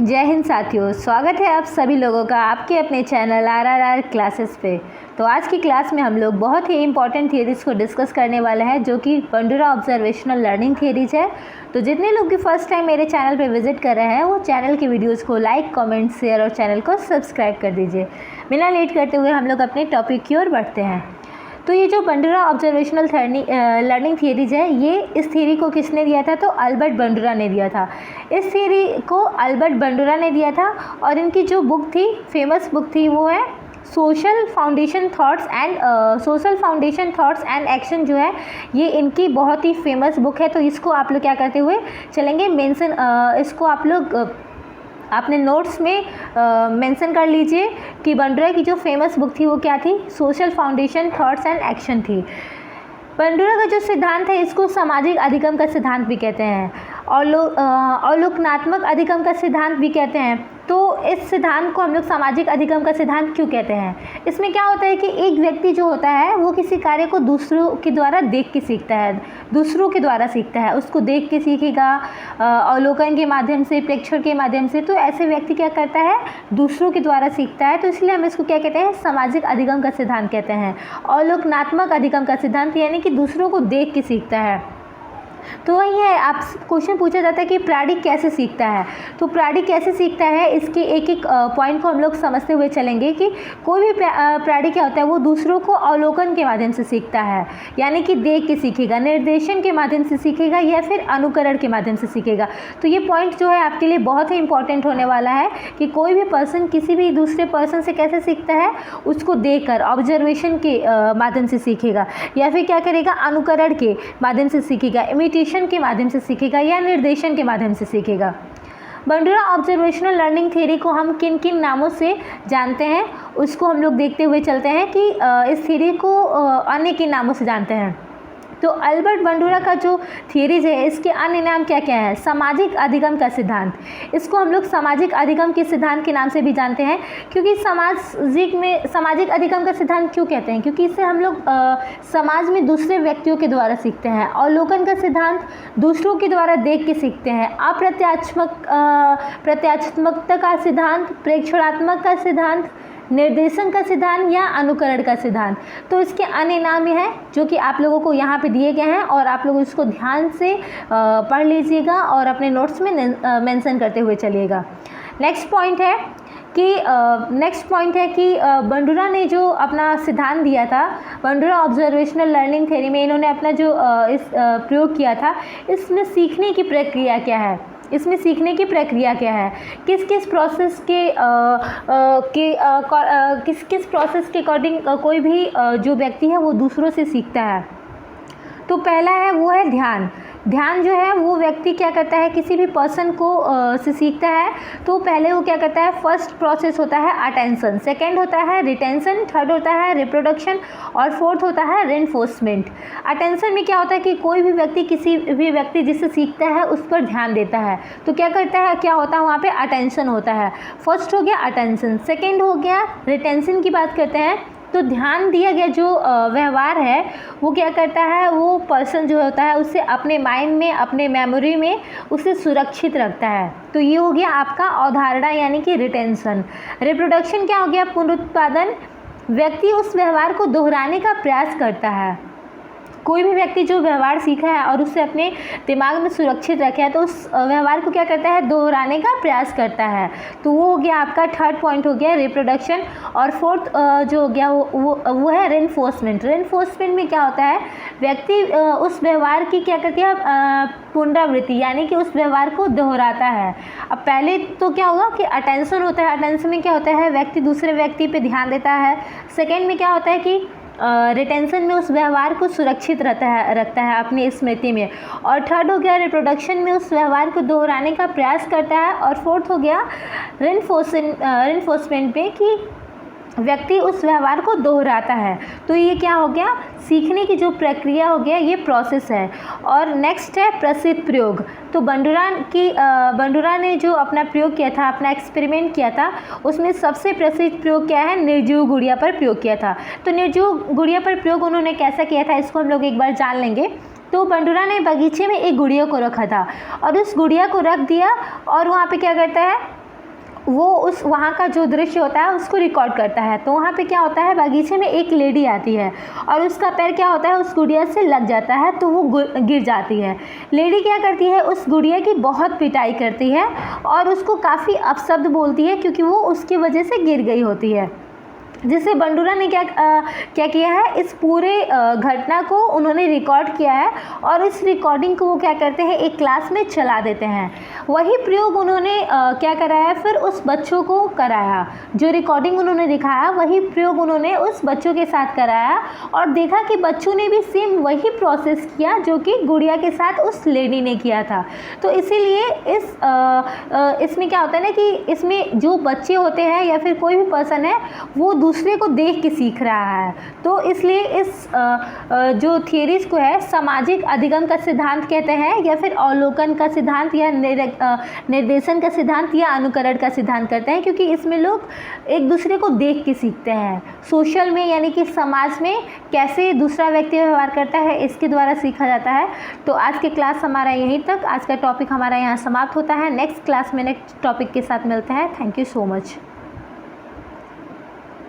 जय हिंद साथियों, स्वागत है आप सभी लोगों का आपके अपने चैनल RRR क्लासेस पे। तो आज की क्लास में हम लोग बहुत ही इंपॉर्टेंट थियरीज़ को डिस्कस करने वाले हैं जो कि बंडूरा ऑब्जर्वेशनल लर्निंग थियरीज़ है। तो जितने लोग भी फर्स्ट टाइम मेरे चैनल पे विजिट कर रहे हैं वो चैनल की वीडियोज़ को लाइक, कमेंट, शेयर और चैनल को सब्सक्राइब कर दीजिए। बिना लेट करते हुए हम लोग अपने टॉपिक की ओर बढ़ते हैं। तो ये जो बंडूरा ऑब्जर्वेशनल लर्निंग थियरीज है, ये इस थियरी को किसने दिया था? तो अल्बर्ट बंडूरा ने दिया था। इस थियरी को अल्बर्ट बंडूरा ने दिया था और इनकी जो बुक थी, फेमस बुक थी, वो है social foundation thoughts and action. जो है ये इनकी बहुत ही फेमस बुक है। तो इसको आप लोग क्या करते हुए चलेंगे, मेंशन इसको आप लोग अपने नोट्स में मेंशन कर लीजिए कि बंडूरा की जो फेमस बुक थी वो क्या थी? Social foundation thoughts and action थी। बंडूरा का जो सिद्धांत है इसको सामाजिक अधिगम का सिद्धांत भी कहते हैं और अवलोकनात्मक अधिगम का सिद्धांत भी कहते हैं। तो इस सिद्धांत को हम लोग सामाजिक अधिगम का सिद्धांत क्यों कहते हैं? इसमें क्या होता है कि एक व्यक्ति जो होता है वो किसी कार्य को दूसरों के द्वारा देख के सीखता है, दूसरों के द्वारा सीखता है, उसको देख के सीखेगा, अवलोकन के माध्यम से, प्रेक्षण के माध्यम से। तो ऐसे व्यक्ति क्या करता है? दूसरों के द्वारा सीखता है। तो इसलिए हम इसको क्या कहते हैं? सामाजिक अधिगम का सिद्धांत कहते हैं। अवलोकनात्मक अधिगम का सिद्धांत यानी कि दूसरों को देख के सीखता है। तो वही है, आप क्वेश्चन पूछा जाता है कि प्राणी कैसे सीखता है। तो प्राणी कैसे सीखता है, इसके एक एक पॉइंट को हम लोग समझते हुए चलेंगे कि कोई भी प्राणी क्या होता है, वो दूसरों को अवलोकन के माध्यम से सीखता है, यानी कि देख के सीखेगा, निर्देशन के माध्यम से सीखेगा या फिर अनुकरण के माध्यम से सीखेगा। तो ये पॉइंट जो है आपके लिए बहुत ही इंपॉर्टेंट होने वाला है कि कोई भी पर्सन किसी भी दूसरे पर्सन से कैसे सीखता है, उसको देखकर ऑब्जर्वेशन के माध्यम से सीखेगा या फिर क्या करेगा? अनुकरण के माध्यम से सीखेगा, इमिटेशन के माध्यम से सीखेगा या निर्देशन के माध्यम से सीखेगा। बंडूरा ऑब्जर्वेशनल लर्निंग थ्योरी को हम किन किन नामों से जानते हैं उसको हम लोग देखते हुए चलते हैं कि इस थ्योरी को अन्य किन नामों से जानते हैं। तो अल्बर्ट बंडूरा का जो थियरीज है इसके अन्य नाम क्या क्या है? सामाजिक अधिगम का सिद्धांत, इसको हम लोग सामाजिक अधिगम के सिद्धांत के नाम से भी जानते हैं। क्योंकि सामाजिक अधिगम का सिद्धांत क्यों कहते हैं? क्योंकि इससे हम लोग समाज में दूसरे व्यक्तियों के द्वारा सीखते हैं। अवलोकन का सिद्धांत दूसरों के द्वारा देख के सीखते हैं। प्रत्यात्मकता का सिद्धांत, प्रेक्षणात्मक का सिद्धांत, निर्देशन का सिद्धांत या अनुकरण का सिद्धांत। तो इसके अन्य नाम ये हैं जो कि आप लोगों को यहाँ पे दिए गए हैं और आप लोग इसको ध्यान से पढ़ लीजिएगा और अपने नोट्स में मेंशन करते हुए चलिएगा। नेक्स्ट पॉइंट है कि बंडूरा ने जो अपना सिद्धांत दिया था, बंडूरा ऑब्जर्वेशनल लर्निंग थ्योरी में इन्होंने अपना जो प्रयोग किया था, इसमें सीखने की प्रक्रिया क्या है? किस किस प्रोसेस के अकॉर्डिंग कोई भी जो व्यक्ति है वो दूसरों से सीखता है। तो पहला है वो है ध्यान जो है वो व्यक्ति क्या करता है? किसी भी पर्सन को से सीखता है तो पहले वो क्या करता है? फर्स्ट प्रोसेस होता है अटेंशन, सेकंड होता है रिटेंशन, थर्ड होता है रिप्रोडक्शन और फोर्थ होता है रेनफोर्समेंट। अटेंशन में क्या होता है कि कोई भी व्यक्ति किसी भी व्यक्ति जिससे सीखता है उस पर ध्यान देता है। तो क्या करता है? क्या होता है वहाँ पे? अटेंशन होता है। फर्स्ट हो गया अटेंशन, सेकेंड हो गया रिटेंशन की बात करते हैं। तो ध्यान दिया गया जो व्यवहार है वो क्या करता है? वो पर्सन जो होता है उससे अपने माइंड में, अपने मेमोरी में उसे सुरक्षित रखता है। तो ये हो गया आपका अवधारणा यानी कि रिटेंशन। रिप्रोडक्शन क्या हो गया? पुनरुत्पादन। व्यक्ति उस व्यवहार को दोहराने का प्रयास करता है। कोई भी व्यक्ति जो व्यवहार सीखा है और उससे अपने दिमाग में सुरक्षित रखा है तो उस व्यवहार को क्या करता है? दोहराने का प्रयास करता है। तो वो हो गया आपका थर्ड पॉइंट हो गया रिप्रोडक्शन। और फोर्थ जो हो गया वो है रेनफोर्समेंट। रेनफोर्समेंट में क्या होता है? व्यक्ति उस व्यवहार की क्या करती है? पुनरावृत्ति, यानी कि उस व्यवहार को दोहराता है। अब पहले तो क्या होगा कि अटेंशन होता है। अटेंशन में क्या होता है? व्यक्ति दूसरे व्यक्ति पे ध्यान देता है। सेकेंड में क्या होता है कि रिटेंशन में उस व्यवहार को सुरक्षित रखता है अपनी स्मृति में। और थर्ड हो गया रिप्रोडक्शन में उस व्यवहार को दोहराने का प्रयास करता है। और फोर्थ हो गया रेनफोर्समेंट में कि व्यक्ति उस व्यवहार को दोहराता है। तो ये क्या हो गया? सीखने की जो प्रक्रिया हो गया, ये प्रोसेस है। और नेक्स्ट है प्रसिद्ध प्रयोग। तो बंडूरा ने जो अपना प्रयोग किया था, अपना एक्सपेरिमेंट किया था, उसमें सबसे प्रसिद्ध प्रयोग क्या है? निर्जीव गुड़िया पर प्रयोग किया था। तो निर्जीव गुड़िया पर प्रयोग उन्होंने कैसा किया था इसको हम लोग एक बार जान लेंगे। तो बंडूरा ने बगीचे में एक गुड़िया को रखा था और उस गुड़िया को रख दिया और वहाँ पे क्या करता है, वो उस वहाँ का जो दृश्य होता है उसको रिकॉर्ड करता है। तो वहाँ पे क्या होता है, बागीचे में एक लेडी आती है और उसका पैर क्या होता है, उस गुड़िया से लग जाता है, तो वो गिर जाती है। लेडी क्या करती है, उस गुड़िया की बहुत पिटाई करती है और उसको काफ़ी अपशब्द बोलती है, क्योंकि वो उसकी वजह से गिर गई होती है। जिससे बंडूरा ने क्या किया है, इस पूरे घटना को उन्होंने रिकॉर्ड किया है और इस रिकॉर्डिंग को वो क्या करते हैं, एक क्लास में चला देते हैं। वही प्रयोग उन्होंने क्या कराया, फिर उस बच्चों को कराया। जो रिकॉर्डिंग उन्होंने दिखाया वही प्रयोग उन्होंने उस बच्चों के साथ कराया और देखा कि बच्चों ने भी सेम वही प्रोसेस किया जो कि गुड़िया के साथ उस लेडी ने किया था। तो इसीलिए इसमें क्या होता है ना, कि इसमें जो बच्चे होते हैं या फिर कोई भी पर्सन है, वो दूसरे को देख के सीख रहा है। तो इसलिए इस जो थियरीज को है सामाजिक अधिगम का सिद्धांत कहते हैं, या फिर अवलोकन का सिद्धांत, या निर्देशन का सिद्धांत, या अनुकरण का सिद्धांत करते हैं, क्योंकि इसमें लोग एक दूसरे को देख के सीखते हैं। सोशल में यानी कि समाज में कैसे दूसरा व्यक्ति व्यवहार करता है, इसके द्वारा सीखा जाता है। तो आज के क्लास हमारा यहीं तक, आज का टॉपिक हमारा यहाँ समाप्त होता है। नेक्स्ट क्लास में नेक्स्ट टॉपिक के साथ मिलते हैं। Thank you so much.